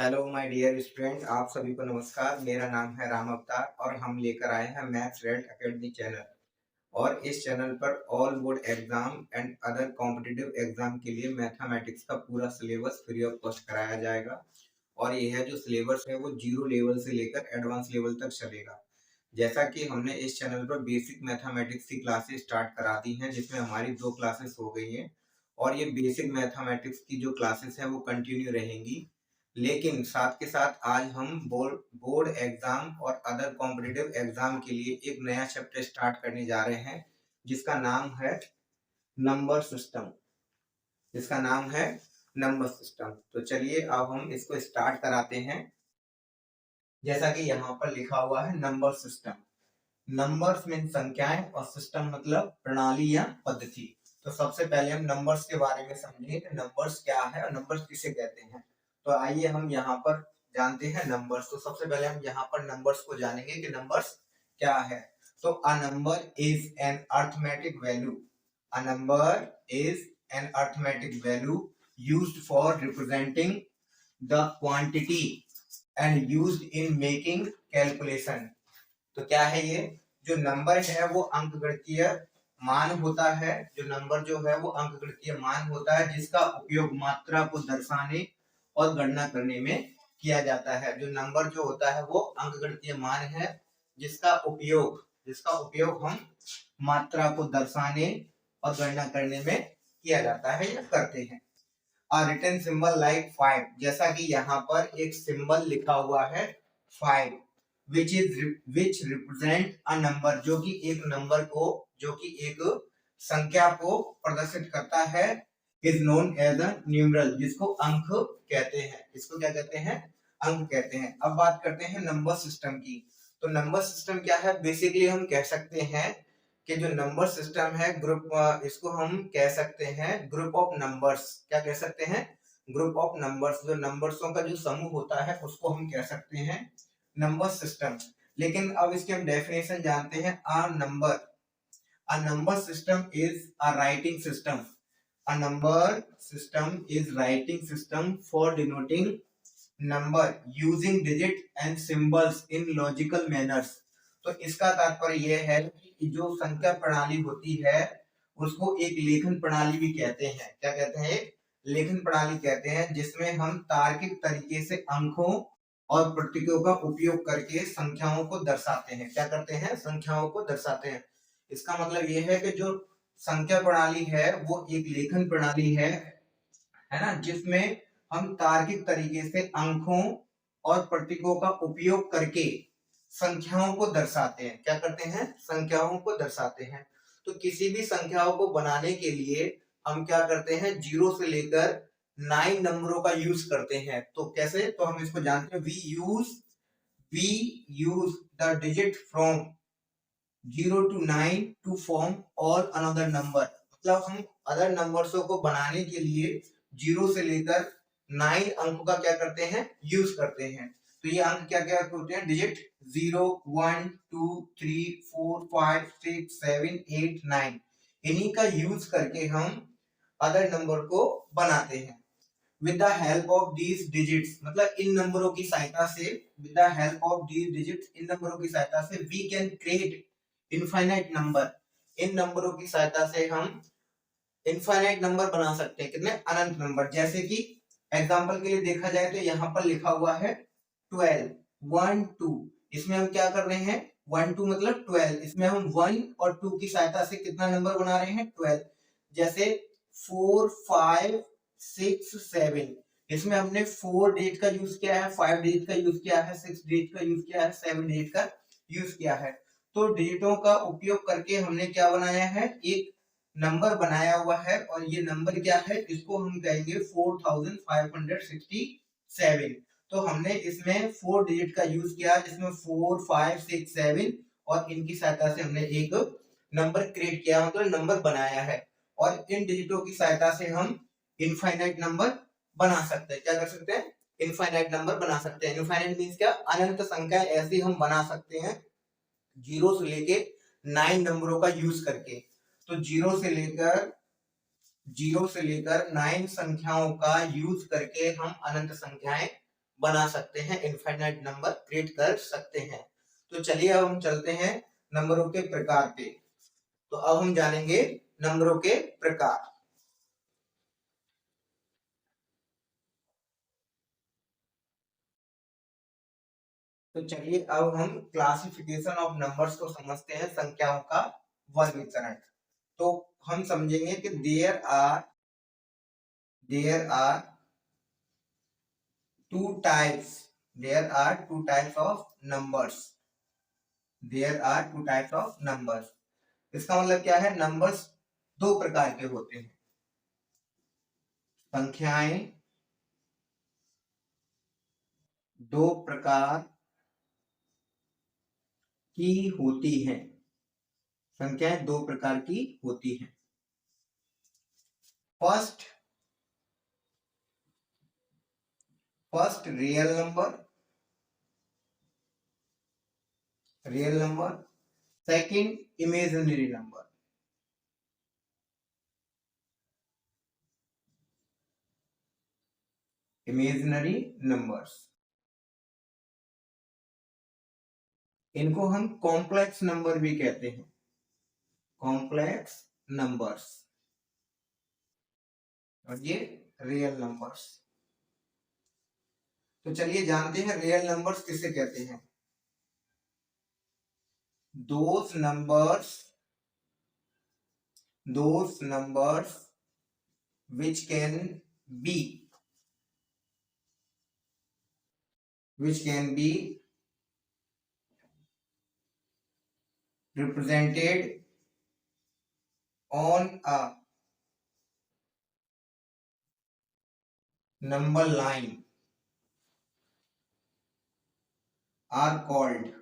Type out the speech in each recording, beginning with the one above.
Hello my dear student, आप सभी को नमस्कार। मेरा नाम है राम अवतार और हम लेकर आए हैं मैथ्स रेड एकेडमी चैनल। और इस चैनल पर all board exam and other competitive exam के लिए मैथमेटिक्स का पूरा सिलेबस फ्री ऑफ कॉस्ट कराया जाएगा। और यह जो सिलेबस है वो जीरो लेवल से लेकर एडवांस लेवल तक चलेगा। जैसा कि हमने इस चैनल पर बेसिक मैथमेटिक्स की क्लासेस स्टार्ट करा दी हैं, जिसमें हमारी 2 क्लासेस हो गई हैं। और ये बेसिक मैथमेटिक्स की जो क्लासेस हैं वो कंटिन्यू रहेंगी। लेकिन साथ के साथ आज हम बोर्ड एग्जाम और अदर कॉम्पिटिटिव एग्जाम के लिए एक नया चैप्टर स्टार्ट करने जा रहे हैं, जिसका नाम है नंबर सिस्टम। जिसका नाम है नंबर सिस्टम। तो चलिए अब हम इसको स्टार्ट कराते हैं। जैसा कि यहाँ पर लिखा हुआ है नंबर सिस्टम। नंबर्स मीन संख्याएं और सिस्टम मतलब प्रणाली या पद्धति। तो सबसे पहले हम नंबर्स के बारे में समझेंगे कि नंबर्स क्या है और नंबर्स किसे कहते हैं। तो आइए हम यहाँ पर जानते हैं नंबर्स। तो सबसे पहले हम यहाँ पर नंबर्स को जानेंगे कि नंबर्स क्या है। तो a number is an arithmetic value. A number is an arithmetic value used for representing the quantity and used in making calculation. तो क्या है ये? जो नंबर है वो अंकगणितीय मान होता है। जो नंबर जो है वो अंकगणितीय मान होता है, जिसका उपयोग मात्रा को दर्शाने और गणना करने में किया जाता है। जो नंबर जो होता है वो अंकगणितीय मान है, जिसका उपयोग हम मात्रा को दर्शाने और गणना करने में किया जाता है या करते हैं। A written symbol like 5, जैसा कि यहाँ पर एक सिंबल लिखा हुआ है 5, which represent a number, जो कि एक संख्या को प्रदर्शित करता है, is known as a numeral, जिसको अंक कहते हैं। इसको क्या कहते हैं? अंक कहते हैं। अब बात करते हैं नंबर सिस्टम की। तो नंबर सिस्टम क्या है? बेसिकली हम कह सकते हैं कि जो नंबर सिस्टम है इसको हम कह सकते हैं ग्रुप ऑफ नंबर्स। क्या कह सकते हैं? Group of numbers. जो नंबर्सों का जो समूह होता है उसको हम कह सकते हैं नंबर सिस्टम। लेकिन अब इसकी हम डेफिनेशन जानते हैं। A number system is a writing system. A number system is writing system for denoting number using digit and symbols in logical manners. तो इसका तात्पर्य यह है कि जो संख्या प्रणाली होती है उसको एक लेखन प्रणाली भी कहते हैं। क्या कहते हैं? लेखन प्रणाली कहते हैं, जिसमें हम तार्किक तरीके से अंकों और प्रतीकों का उपयोग करके संख्याओं को दर्शाते हैं। क्या करते हैं? संख्याओं को दर्शाते हैं। इसका मतलब यह है कि जो संख्या प्रणाली है वो एक लेखन प्रणाली है ना, जिसमें हम तार्किक तरीके से अंकों और प्रतीकों का उपयोग करके संख्याओं को दर्शाते हैं। क्या करते हैं? संख्याओं को दर्शाते हैं। तो किसी भी संख्याओं को बनाने के लिए हम क्या करते हैं? 0 से लेकर 9 नंबरों का यूज करते हैं। तो कैसे? तो हम इसको जानते हैं, we use the digit from 0 to 9 to form all another number। मतलब हम अदर नंबर्सों को बनाने के लिए 0 से लेकर 9 अंक का क्या करते हैं? यूज करते हैं। तो ये अंक क्या क्या होते हैं? डिजिट 0 1 2 3 4 5 6 7 8 9। इन्हीं का यूज करके हम अदर नंबर को बनाते हैं। With the help of these digits, मतलब इन नंबरों की सहायता से, with the help of these digits, इन नंबरों की सहायता से we can create infinite number. इन नंबरों की सहायता से हम इनफाइनाइट नंबर बना सकते हैं। कितने? अनंत नंबर। जैसे कि एग्जांपल के लिए देखा जाए तो यहाँ पर लिखा हुआ है 12 1 2। इसमें हम क्या कर रहे हैं? 1 2 मतलब 12। इसमें हम 1 और 2 की सहायता से कितना नंबर बना रहे हैं? 12। जैसे 4 5 6 7, इसमें हमने 4 डिजिट का यूज किया है, 5 डिजिट का यूज किया है, 6 डिजिट का यूज किया है, 7 डिजिट का यूज किया है। तो डिजिटों का उपयोग करके हमने क्या बनाया है? एक नंबर बनाया हुआ है। और ये नंबर क्या है? इसको हम कहेंगे 4567। तो हमने इसमें 4 डिजिट का यूज किया, जिसमें 4 5 6 7, और इनकी सहायता से हमने एक नंबर क्रिएट किया, मतलब नंबर बनाया है। और इन डिजिटों की सहायता से हम इनफाइनाइट नंबर बना सकते हैं। क्या कर सकते हैं? इनफाइनाइट नंबर बना सकते हैं। इनफाइनाइट मींस क्या? अनंत संख्या ऐसी हम बना सकते हैं 0 से लेके 9 नंबरों का यूज करके। तो 0 से लेकर 9 संख्याओं का यूज करके हम अनंत संख्याएं बना सकते हैं, इनफाइनाइट नंबर क्रिएट कर सकते हैं। तो चलिए अब हम चलते हैं नंबरों के प्रकार पे। तो अब हम जानेंगे नंबरों के प्रकार। तो चलिए अब हम क्लासिफिकेशन ऑफ नंबर्स को समझते हैं, संख्याओं का वर्गीकरण। तो हम समझेंगे कि there are two types. There are two types of numbers. There are two types of numbers. इसका मतलब क्या है? नंबर्स दो प्रकार के होते हैं। संख्याएं दो प्रकार की होती हैं। संख्याएं दो प्रकार की होती हैं। First real number, second imaginary number. Imaginary numbers, इनको हम कॉम्प्लेक्स नंबर भी कहते हैं। कॉम्प्लेक्स नंबर्स और ये रियल नंबर्स। तो चलिए जानते हैं रियल नंबर्स किसे कहते हैं। those numbers which can be represented on a number line are called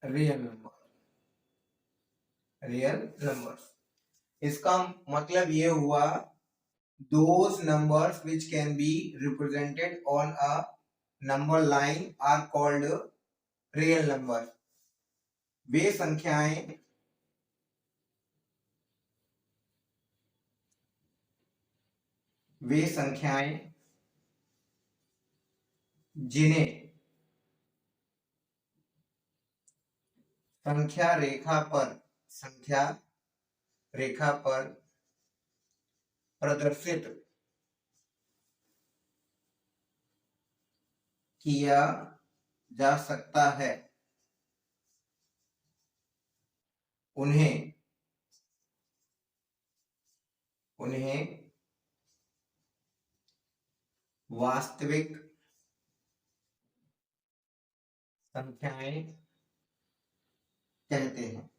real numbers. इसका मतलब ये हुआ those numbers which can be represented on a number line are called real number। वे संख्याएं जिन्हें संख्या रेखा पर प्रदर्शित किया जा सकता है उन्हें वास्तविक संख्याएं कहते हैं।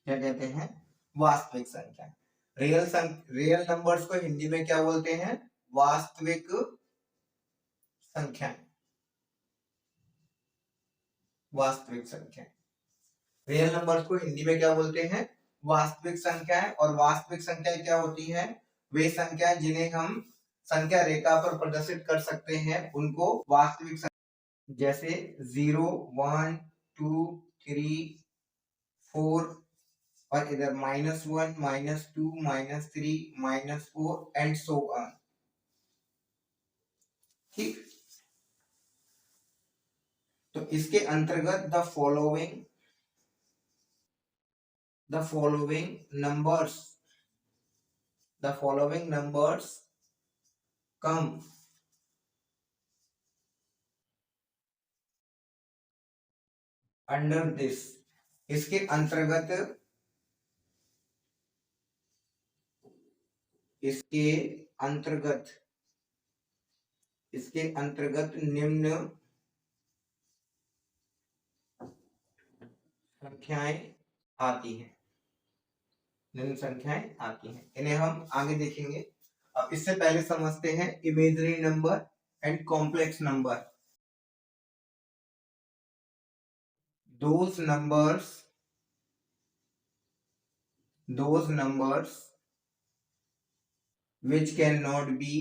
क्या कहते हैं? वास्तविक संख्याएं। रियल नंबर्स को हिंदी में क्या बोलते हैं? वास्तविक संख्याएं। रियल नंबर्स को हिंदी में क्या बोलते हैं? वास्तविक संख्याएं। और वास्तविक संख्याएं क्या होती हैं? वे संख्याएं जिन्हें हम संख्या रेखा पर प्रदर्शित कर सकते हैं उनको वास्तविक संख्या, जैसे 0, 1, 2, 3, 4 और इधर -1, -2, -3, -4 एंड सो ऑन। ठीक। तो इसके अंतर्गत the following numbers come under this. इसके अंतर्गत निम्न संख्याएं आती हैं। इन्हें हम आगे देखेंगे। अब इससे पहले समझते हैं imaginary number and complex number. those numbers which cannot be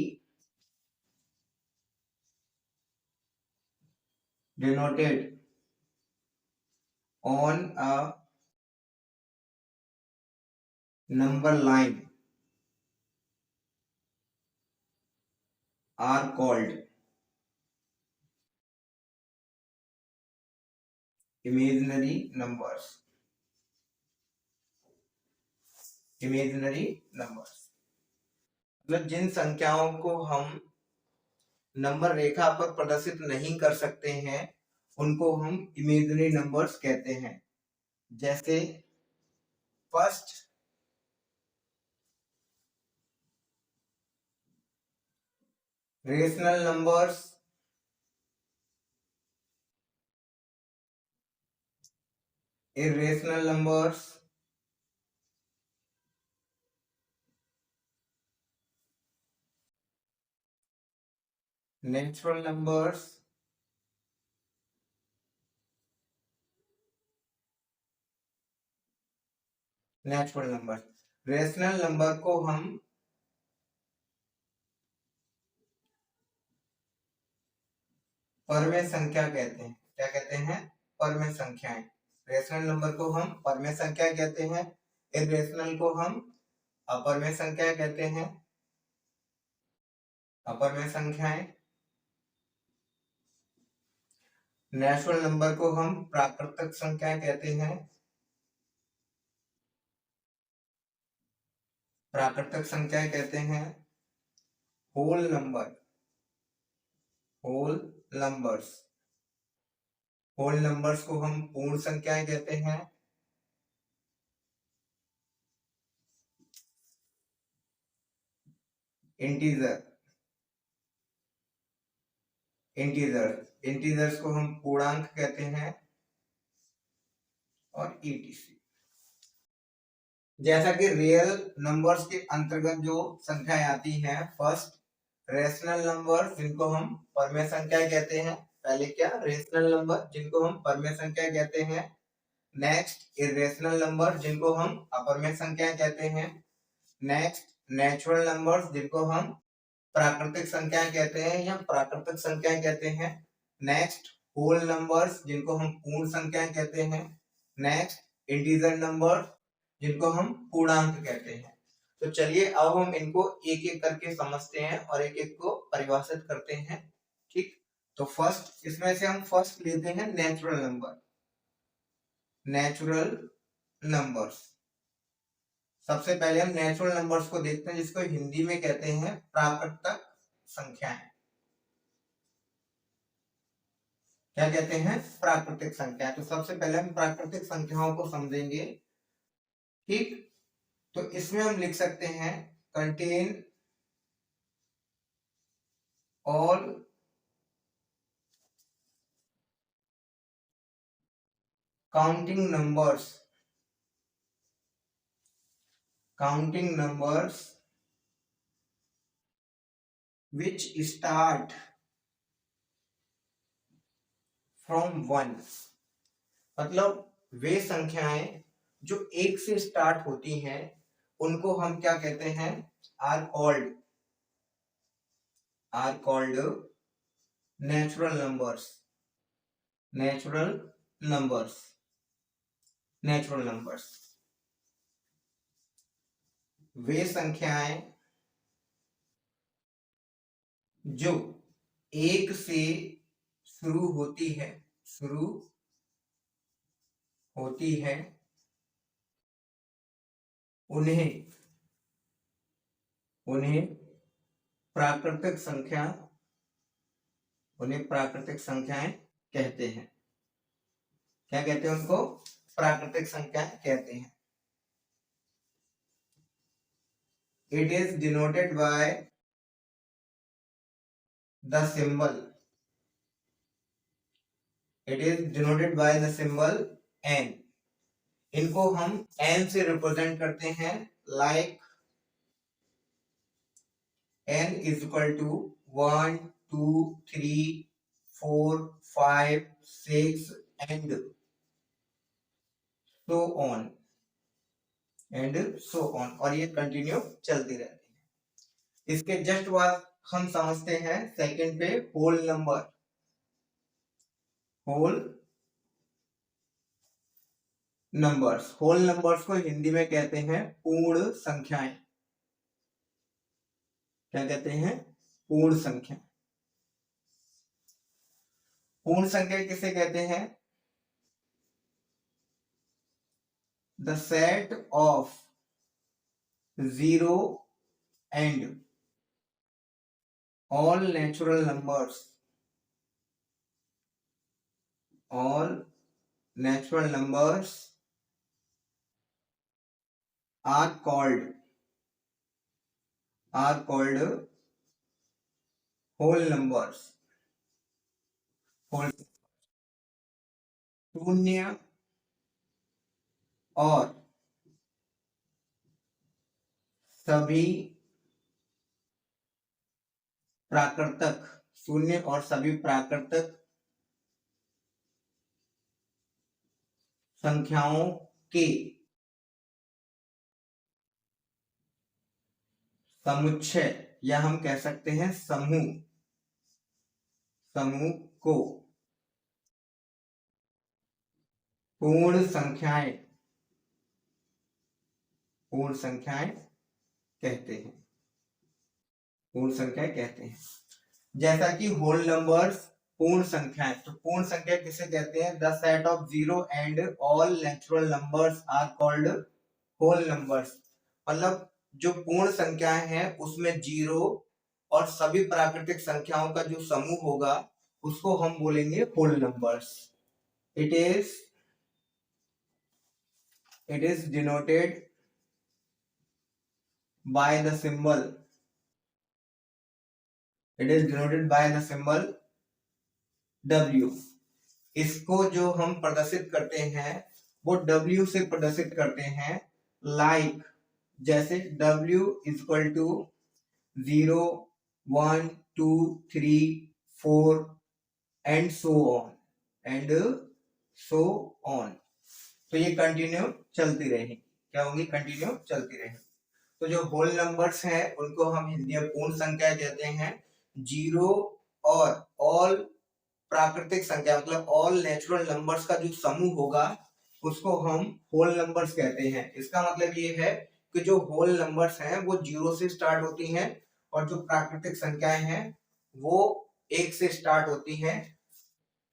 denoted on a number line are called imaginary numbers. Imaginary numbers मतलब जिन संख्याओं को हम नंबर रेखा पर प्रदर्शित नहीं कर सकते हैं उनको हम इमेजिनरी नंबर्स कहते हैं। जैसे first rational numbers, irrational numbers, natural numbers, natural number. Rational number को हम परमेय संख्या कहते हैं। क्या कहते हैं? परमेय संख्याएं। रेशनल नंबर को हम परमेय संख्या कहते हैं, इरेशनल को हम अपरमेय संख्या कहते हैं। अपरमेय संख्याएं। नेचुरल नंबर को हम प्राकृतिक संख्याएं कहते हैं। प्राकृतिक संख्याएं कहते हैं। Whole number, whole numbers, whole numbers को हम पूर्ण संख्याएं कहते हैं। इंटीजर, इंटीजर्स को हम पूर्णांक कहते हैं और ईटीसी। जैसा कि रियल नंबर्स के अंतर्गत जो संख्याएं आती हैं, फर्स्ट रेशनल नंबर जिनको हम परमेय संख्या कहते हैं। पहले क्या? रेशनल नंबर जिनको हम परमेय संख्या कहते हैं। नेक्स्ट इरेशनल नंबर जिनको हम अपरमेय संख्या कहते हैं। नेक्स्ट नेचुरल नंबर्स जिनको हम प्राकृतिक संख्याएं कहते हैं या प्राकृतिक संख्याएं कहते हैं। नेक्स्ट होल नंबर्स जिनको हम पूर्ण संख्याएं कहते हैं। नेक्स्ट इंटीजर नंबर जिनको हम पूर्णांक कहते हैं। तो चलिए अब हम इनको एक एक करके समझते हैं और एक एक को परिभाषित करते हैं। ठीक, तो फर्स्ट इसमें से हम फर्स्ट लेते हैं नेचुरल नंबर। नेचुरल नंबर्स, सबसे पहले हम नेचुरल नंबर्स को देखते हैं जिसको हिंदी में कहते हैं प्राकृतिक संख्याएं। क्या कहते हैं? प्राकृतिक संख्या। तो सबसे पहले हम प्राकृतिक संख्याओं को समझेंगे। ठीक, तो इसमें हम लिख सकते हैं contain all counting numbers which start from 1। मतलब वे संख्याएं जो एक से स्टार्ट होती हैं उनको हम क्या कहते हैं? Are called natural numbers. वे संख्याएं जो एक से शुरू होती है उन्हें प्राकृतिक संख्याएं कहते हैं। क्या कहते हैं? उनको प्राकृतिक संख्याएं कहते हैं। It is denoted by the symbol n। इनको हम n से रिप्रेजेंट करते हैं। Like n is equal to 1 2 3 4 5 6 and so on और ये कंटिन्यू चलती रहती है। इसके जस्ट बाद हम समझते हैं सेकंड पे होल नंबर्स को हिंदी में कहते हैं पूर्ण संख्याएं। क्या कहते हैं? पूर्ण संख्या। पूर्ण संख्या किसे कहते हैं? The set of zero and all natural numbers, all natural numbers are called whole numbers। whole शून्य और सभी प्राकृतक, शून्य और सभी प्राकृतक संख्याओं के समुच्चय या हम कह सकते हैं समूह को पूर्ण संख्याएं कहते हैं। पूर्ण संख्याएं कहते हैं। जैसा कि होल नंबर्स पूर्ण संख्याएं, तो पूर्ण संख्या किसे कहते हैं? The set of zero and all natural numbers are called whole numbers. मतलब जो पूर्ण संख्याएं हैं उसमें जीरो और सभी प्राकृतिक संख्याओं का जो समूह होगा उसको हम बोलेंगे whole numbers. It is denoted by the symbol, W। इसको जो हम प्रदर्शित करते हैं वो W से प्रदर्शित करते हैं। लाइक जैसे W equal to 0, 1, 2, 3, 4 and so on. तो ये कंटिन्यू चलती रहेगी। क्या होंगी? कंटिन्यू चलती रहेगी। तो जो होल नंबर्स हैं उनको हम हिंदी में पूर्ण संख्या कहते हैं। जीरो और ऑल प्राकृतिक संख्या मतलब ऑल नेचुरल नंबर्स का जो समूह होगा उसको हम होल नंबर्स कहते हैं। इसका मतलब ये है कि जो होल नंबर्स हैं वो जीरो से स्टार्ट होती हैं और जो प्राकृतिक संख्याएं हैं वो एक से स्टार्ट होती हैं।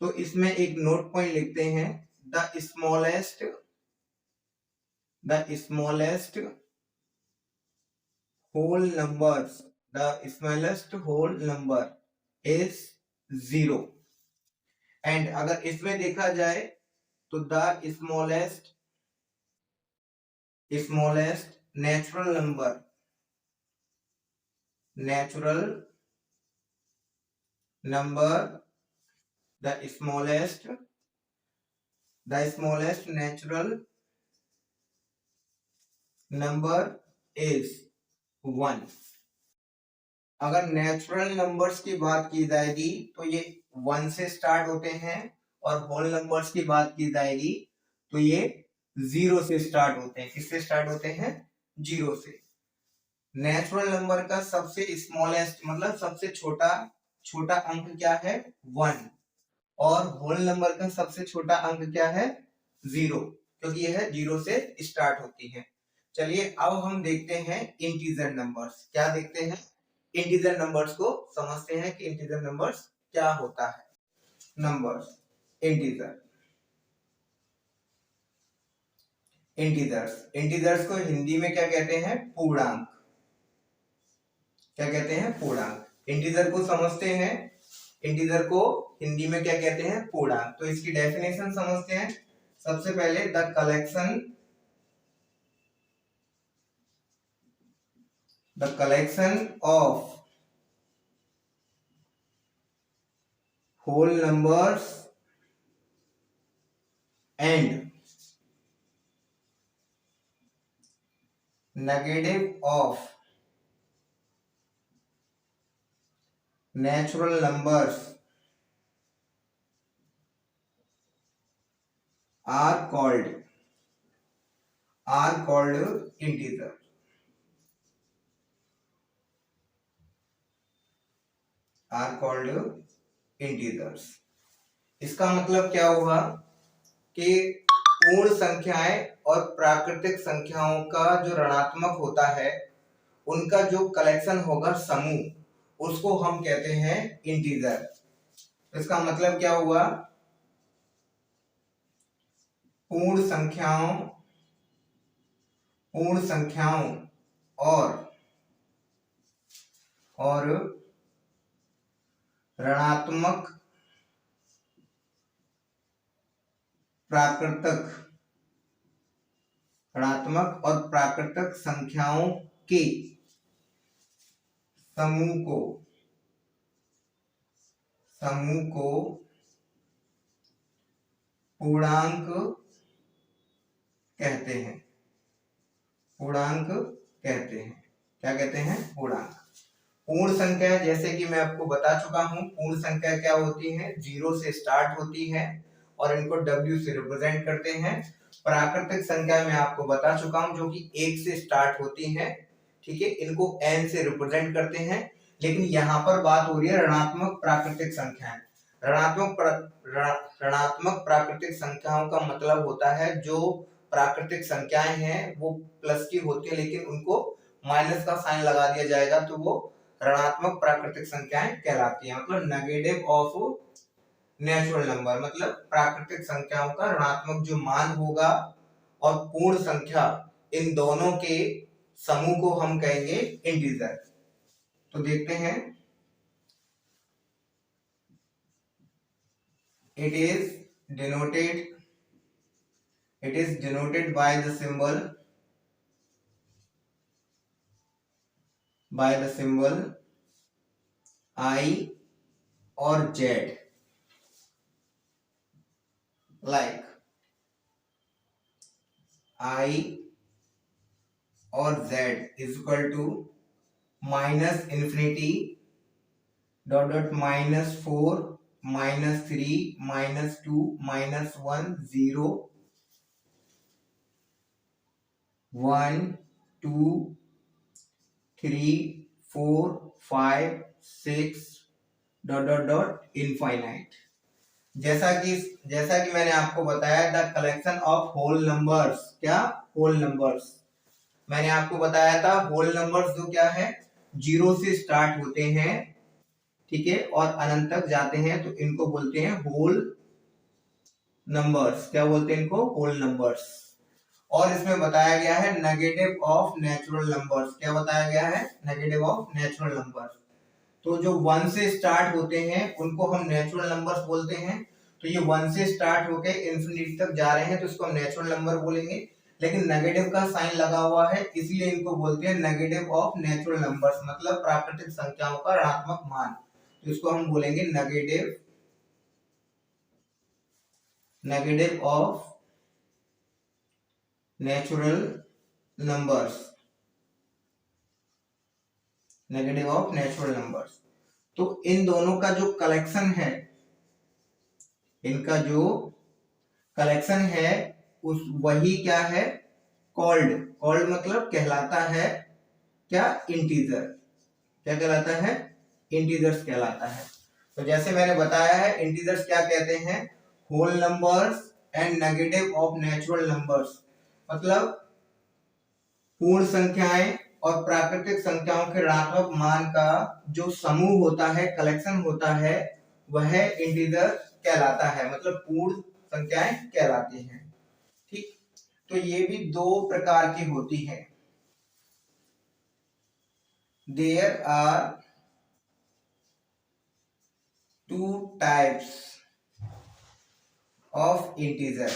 तो इसमें एक नोट पॉइंट लिखते हैं, the smallest whole number is 0। And अगर इसमें देखा जाए तो the smallest natural number the smallest natural number is 1। अगर नेचुरल नंबर्स की बात की जाएगी तो ये 1 से स्टार्ट होते हैं और होल नंबर्स की बात की जाएगी तो ये 0 से स्टार्ट होते हैं। किससे स्टार्ट होते हैं? 0 से। नेचुरल नंबर का सबसे स्मॉलेस्ट मतलब सबसे छोटा अंक क्या है? 1। और होल नंबर का सबसे छोटा अंक क्या है? 0, क्योंकि यह 0 से स्टार्ट होती है। चलिए अब हम देखते हैं इंटीजर नंबर्स। क्या देखते हैं? इंटीजर नंबर्स को समझते हैं कि इंटीजर नंबर्स क्या होता है। नंबर्स, इंटीजर्स को हिंदी में क्या कहते हैं? पूर्णांक। क्या कहते हैं? पूर्णांक। इंटीजर को समझते हैं, इंटीजर को हिंदी में क्या कहते हैं? पूर्णांक। तो इसकी डेफिनेशन समझते हैं। सबसे पहले the collection of whole numbers and negative of natural numbers are called integer। Integers. इसका मतलब क्या हुआ कि पूर्ण संख्याएं और प्राकृतिक संख्याओं का जो ऋणात्मक होता है उनका जो कलेक्शन होगा समूह, उसको हम कहते हैं इंटीजर। इसका मतलब क्या हुआ, पूर्ण संख्याओं और ऋणात्मक और प्राकृतिक संख्याओं के समूह को पूर्णांक कहते हैं। क्या कहते हैं? पूर्णांक। पूर्ण संख्या, जैसे कि मैं आपको बता चुका हूं, पूर्ण संख्या क्या होती है, 0 से स्टार्ट होती है और इनको W से रिप्रेजेंट करते हैं। प्राकृतिक संख्या मैं आपको बता चुका हूं, जो कि 1 से स्टार्ट होती है, ठीक है, इनको N से रिप्रेजेंट करते हैं। लेकिन यहाँ पर बात हो रही है ऋणात्मक प्राकृतिक संख्याएं। ऋणात्मक प्राकृतिक संख्याओं का मतलब होता है जो प्राकृतिक संख्याएं हैं वो प्लस की होती है, लेकिन उनको माइनस का साइन लगा दिया जाएगा तो वो ऋणात्मक प्राकृतिक संख्याएं कहलाती हैं। मतलब नेगेटिव ऑफ नेचुरल नंबर, मतलब प्राकृतिक संख्याओं का ऋणात्मक जो मान होगा और पूर्ण संख्या, इन दोनों के समूह को हम कहेंगे इंटीजर। तो देखते हैं, it is denoted by the symbol I or Z, like I or Z is equal to minus infinity dot dot minus 4 minus 3 minus 2 minus 1 0 1 2 3 4 5 6 dot dot dot infinite. जैसा कि मैंने आपको बताया, the collection of whole numbers, क्या whole numbers, मैंने आपको बताया था होल नंबर्स जो क्या है, 0 से स्टार्ट होते हैं, ठीक है, और अनंत तक जाते हैं, तो इनको बोलते हैं होल नंबर्स। क्या बोलते हैं इनको? Whole numbers. और इसमें बताया गया है नेगेटिव ऑफ नेचुरल नंबर्स। क्या बताया गया है? Negative of natural numbers. तो जो 1 से स्टार्ट होते हैं उनको हम नेचुरल नंबर्स बोलते हैं। तो ये 1 से स्टार्ट होके इंफिनिटी तक जा रहे हैं तो इसको हम नेचुरल नंबर बोलेंगे, लेकिन नेगेटिव का साइन लगा हुआ है इसलिए इनको बोलते हैं नेगेटिव ऑफ नेचुरल नंबर्स, मतलब प्राकृतिक संख्याओं का ऋणात्मक मान। तो इसको हम बोलेंगे negative of natural numbers, negative of natural numbers. तो इन दोनों का जो कलेक्शन है, इनका जो कलेक्शन है उस वही क्या है, कॉल्ड मतलब कहलाता है क्या, इंटीजर। क्या कहलाता है? इंटीजर्स कहलाता है। तो जैसे मैंने बताया है इंटीजर्स क्या कहते हैं, whole numbers and negative of natural numbers, मतलब पूर्ण संख्याएं और प्राकृतिक संख्याओं के ऋणात्मक मान का जो समूह होता है, कलेक्शन होता है, वह इंटीजर कहलाता है, मतलब पूर्ण संख्याएं कहलाती हैं। ठीक, तो ये भी 2 प्रकार की होती है। There are 2 types of integer.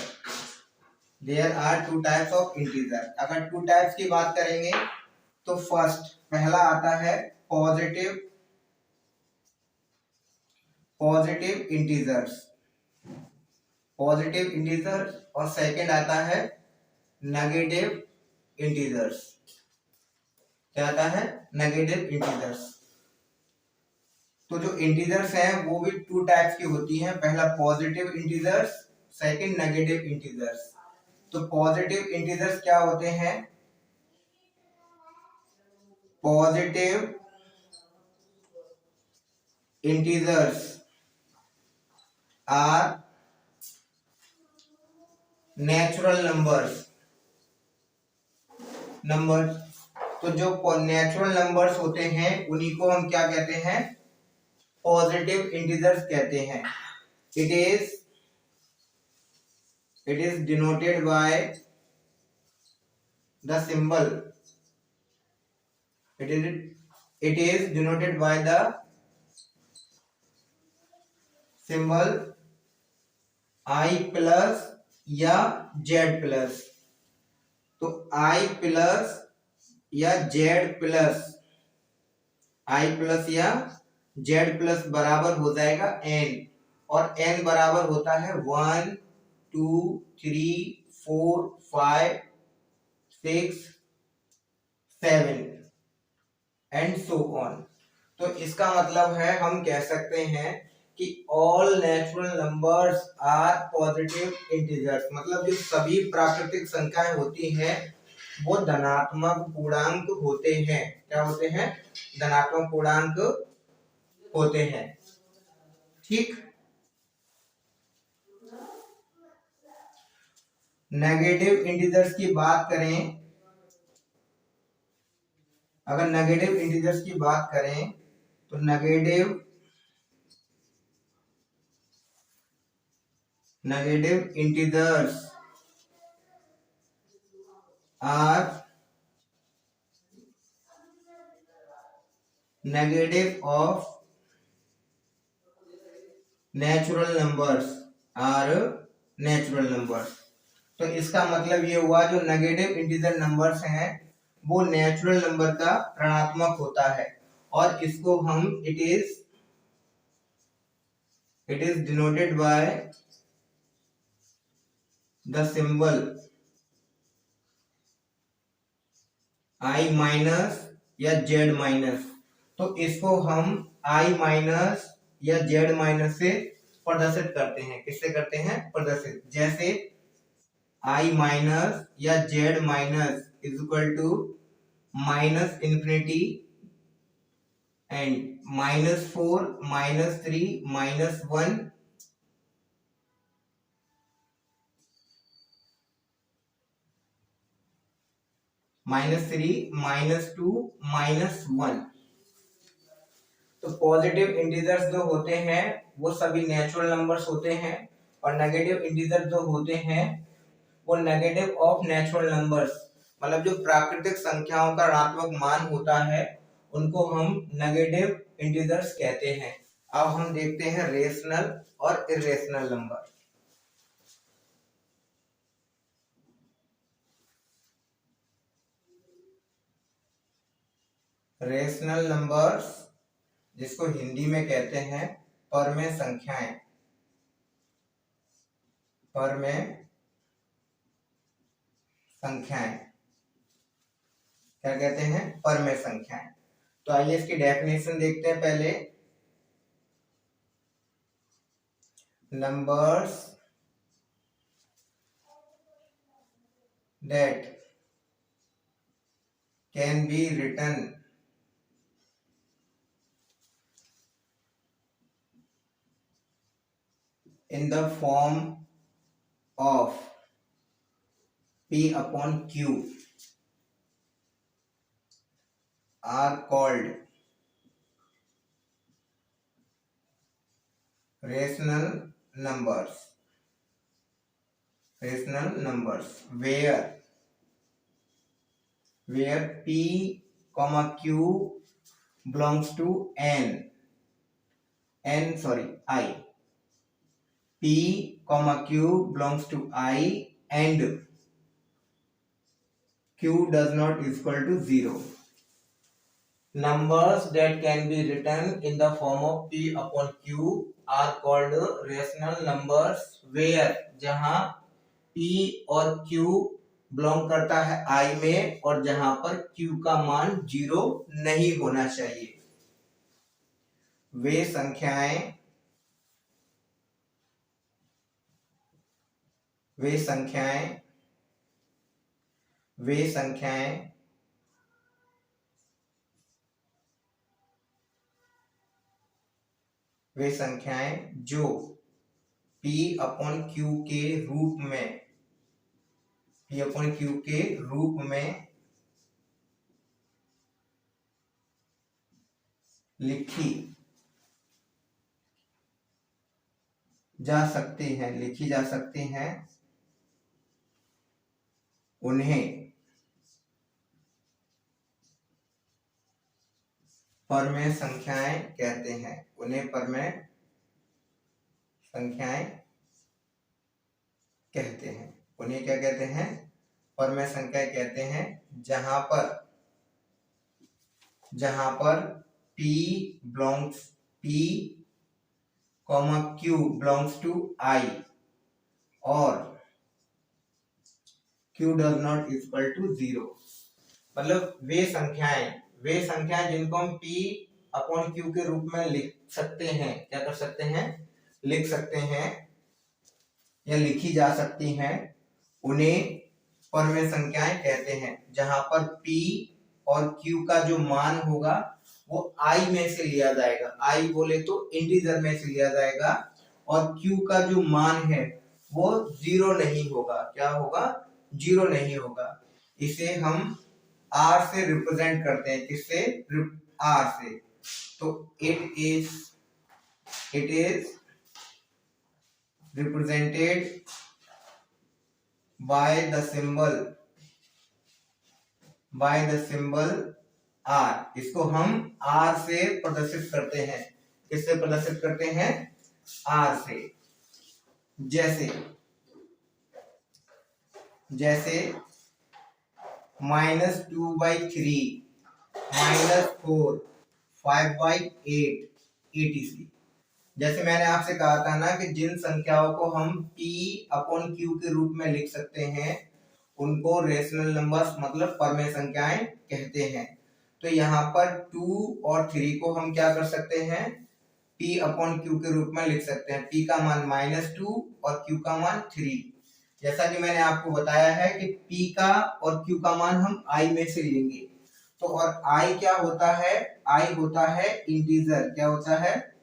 There are 2 types of integer. अगर 2 टाइप्स की बात करेंगे तो फर्स्ट, पहला आता है पॉजिटिव इंटीजर्स, और सेकंड आता है नेगेटिव इंटीजर्स। क्या आता है? Negative integers. तो जो इंटीजर्स हैं वो भी 2 टाइप्स की होती हैं, पहला positive integers, second negative integers. तो पॉजिटिव इंटीजर्स क्या होते हैं? Positive integers are natural numbers तो जो नेचुरल नंबर्स होते हैं उन्हीं को हम क्या कहते हैं, पॉजिटिव इंटीजर्स कहते हैं। It is denoted by the symbol, it is denoted by the symbol I plus या Z प्लस। तो I प्लस या Z प्लस, I प्लस या Z प्लस बराबर हो जाएगा n, और n बराबर होता है 1 2 3 4 5 6 7 एंड सो ऑन। तो इसका मतलब है हम कह सकते हैं कि all natural numbers are positive integers, मतलब जो सभी प्राकृतिक संख्याएं होती हैं वो धनात्मक पूर्णांक होते हैं। क्या होते हैं? धनात्मक पूर्णांक होते हैं। ठीक। नेगेटिव इंटीजर्स की बात करें, अगर नेगेटिव इंटीजर्स की बात करें तो negative integers are negative of natural numbers, तो इसका मतलब ये हुआ जो नेगेटिव इंटीजर नंबर्स हैं वो नेचुरल नंबर का ऋणात्मक होता है, और इसको हम it is denoted by the symbol I minus या Z माइनस। तो इसको हम I माइनस या Z माइनस से प्रदर्शित करते हैं। किससे करते हैं? प्रदर्शित। जैसे I माइनस या Z minus is equal to minus infinity and -4 -3 -1 -3 -2 -1। तो पॉजिटिव इंटीजर्स जो होते हैं वो सभी नेचुरल नंबर्स होते हैं, और नेगेटिव इंटीजर जो होते हैं वो नेगेटिव ऑफ नेचुरल नंबर्स, मतलब जो प्राकृतिक संख्याओं का ऋणात्मक मान होता है उनको हम नेगेटिव इंटीजर्स कहते हैं। अब हम देखते हैं रेशनल और इरेशनल नंबर। रेशनल नंबर्स जिसको हिंदी में कहते हैं परमेय संख्याएं, क्या कहते हैं? परमेय संख्याएं। तो आइए इसकी डेफिनेशन देखते हैं पहले। Numbers that can be written in the form of P upon Q are called rational numbers, where P comma Q belongs to I. P comma Q belongs to I and Q does not equal to 0. Numbers that can be written in the form of P upon Q are called rational numbers, where जहां P और Q belong करता है I में, और जहां पर Q का मान 0 नहीं होना चाहिए। वे संख्याएं जो P अपॉन Q के रूप में लिखी जा सकती हैं उन्हें परमेय संख्याएं कहते हैं। उन्हें परमेय संख्याएं कहते हैं। उन्हें क्या कहते हैं? परमेय संख्याएं कहते हैं। जहां पर P Q belongs to I और Q does not equal to 0। मतलब वे संख्याएं जिनको हम P अपॉन Q के रूप में लिख सकते हैं, क्या कर सकते हैं? लिख सकते हैं या लिखी जा सकती हैं, उन्हें परमेय संख्याएं कहते हैं। जहां पर P और Q का जो मान होगा वो I में से लिया जाएगा, I बोले तो इंटीजर में से लिया जाएगा, और Q का जो मान है वो 0 नहीं होगा। क्या होगा? 0 नहीं होगा। इसे हम R से रिप्रेजेंट करते हैं। किससे? R से। तो it is represented by the symbol R। इसको हम R से प्रदर्शित करते हैं। किससे प्रदर्शित करते हैं? R से। जैसे -2/3, -4, 5/8 etc। जैसे मैंने आपसे कहा था ना कि जिन संख्याओं को हम P अपॉन Q के रूप में लिख सकते हैं उनको रेशनल नंबर्स मतलब परमेय संख्याएं कहते हैं। तो यहाँ पर 2 और 3 को हम क्या कर सकते हैं? P अपॉन Q के रूप में लिख सकते हैं। P का मान -2 और Q का मान 3। जैसा कि मैंने आपको बताया है कि P का और Q का मान हम I में से लेंगे। तो और I क्या होता है? I होता है इंटीजर। क्या होता है?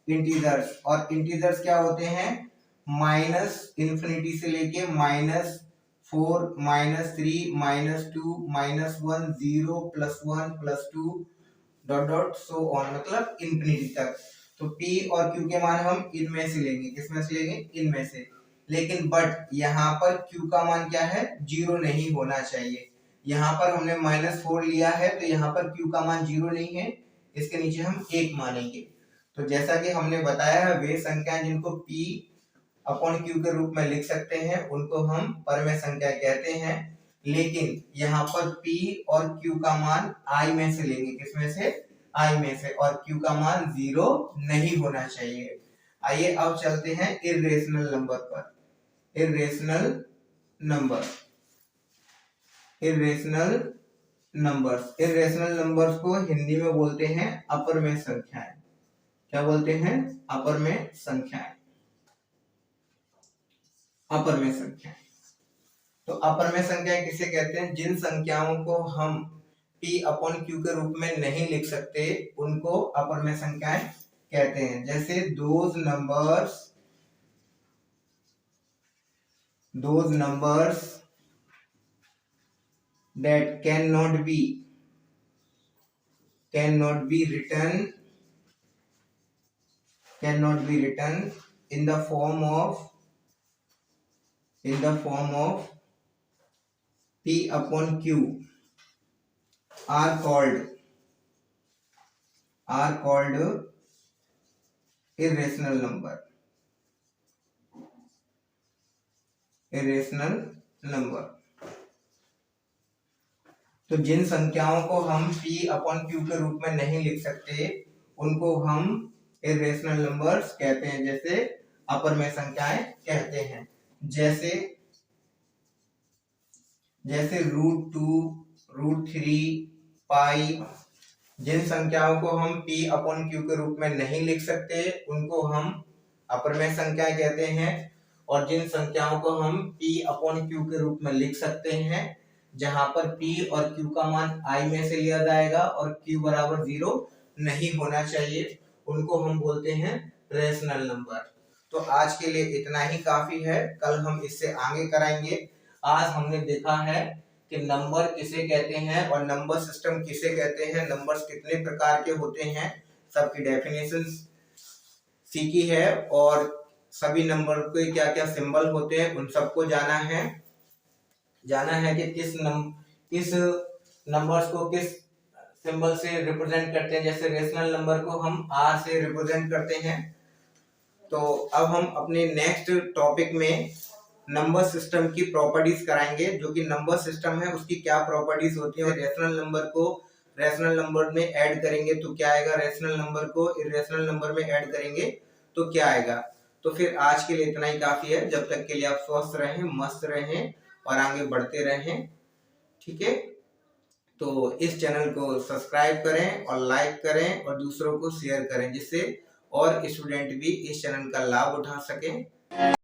इंटीजर्स। और इंटीजर्स क्या होते हैं? -∞ से लेके -4, -3, -2, -1, 0, +1, +2 डॉट डॉट सो ऑन, मतलब इंफिनिटी तक। तो P और Q के मान हम इनमें से लेंगे। किसमें से लेंगे? इनमें से। लेकिन बट यहाँ पर Q का मान क्या है? 0 नहीं होना चाहिए। यहाँ पर हमने -4 लिया है तो यहाँ पर Q का मान 0 नहीं है, इसके नीचे हम 1 मानेंगे। तो जैसा कि हमने बताया है वे संख्याएं जिनको P अपॉन Q के रूप में लिख सकते हैं उनको हम परमेय संख्या कहते हैं। लेकिन यहाँ पर P और Q का मान I में से लेंगे। किसमें से? I में से। और Q का मान 0 नहीं होना चाहिए। आइए अब चलते हैं इर्रेशनल नंबर पर। इर्रेशनल नंबर्स को हिंदी में बोलते हैं अपरमेय संख्याएं। क्या बोलते हैं? अपरमेय संख्याएं। तो अपरमेय संख्याएं किसे कहते हैं? जिन संख्याओं को हम P अपॉन Q के रूप में नहीं लिख सकते उनको अपरमेय संख्याएं कहते हैं। जैसे those numbers that cannot be written in the form of P upon Q are called irrational number। तो जिन संख्याओं को हम P अपॉन Q के रूप में नहीं लिख सकते उनको हम इर्रेशनल नंबर्स कहते हैं। जैसे अपरमेय संख्याएं कहते हैं। जैसे √2, √3, पाई। जिन संख्याओं को हम P अपॉन Q के रूप में नहीं लिख सकते उनको हम अपरमेय संख्याएं कहते हैं। और जिन संख्याओं को हम P अपॉन Q के रूप में लिख सकते हैं जहां पर P और Q का मान I में से लिया जाएगा और Q बराबर 0 नहीं होना चाहिए उनको हम बोलते हैं रेशनल नंबर। तो आज के लिए इतना ही काफी है, कल हम इससे आगे कराएंगे। आज हमने देखा है कि नंबर किसे कहते हैं और नंबर सिस्टम किसे कहते हैं, नंबर्स कितने प्रकार के होते हैं, सबकी डेफिनेशन सीखी है और सभी नंबर के क्या क्या सिंबल होते हैं उन सबको जाना है कि किस नंबर्स को किस सिंबल से रिप्रेजेंट करते हैं। जैसे रेशनल नंबर को हम आर से रिप्रेजेंट करते हैं। तो अब हम अपने नेक्स्ट टॉपिक में नंबर सिस्टम की प्रॉपर्टीज कराएंगे, जो कि नंबर सिस्टम है उसकी क्या प्रॉपर्टीज होती है। रेशनल नंबर को रेशनल नंबर में ऐड करेंगे तो क्या आएगा, रेशनल नंबर को इरेशनल नंबर में ऐड करेंगे तो क्या आएगा। तो फिर आज के लिए इतना ही काफी है। जब तक के लिए आप स्वस्थ रहें, मस्त रहें और आगे बढ़ते रहें। ठीक है, तो इस चैनल को सब्सक्राइब करें और लाइक करें और दूसरों को शेयर करें, जिससे और स्टूडेंट भी इस चैनल का लाभ उठा सकें।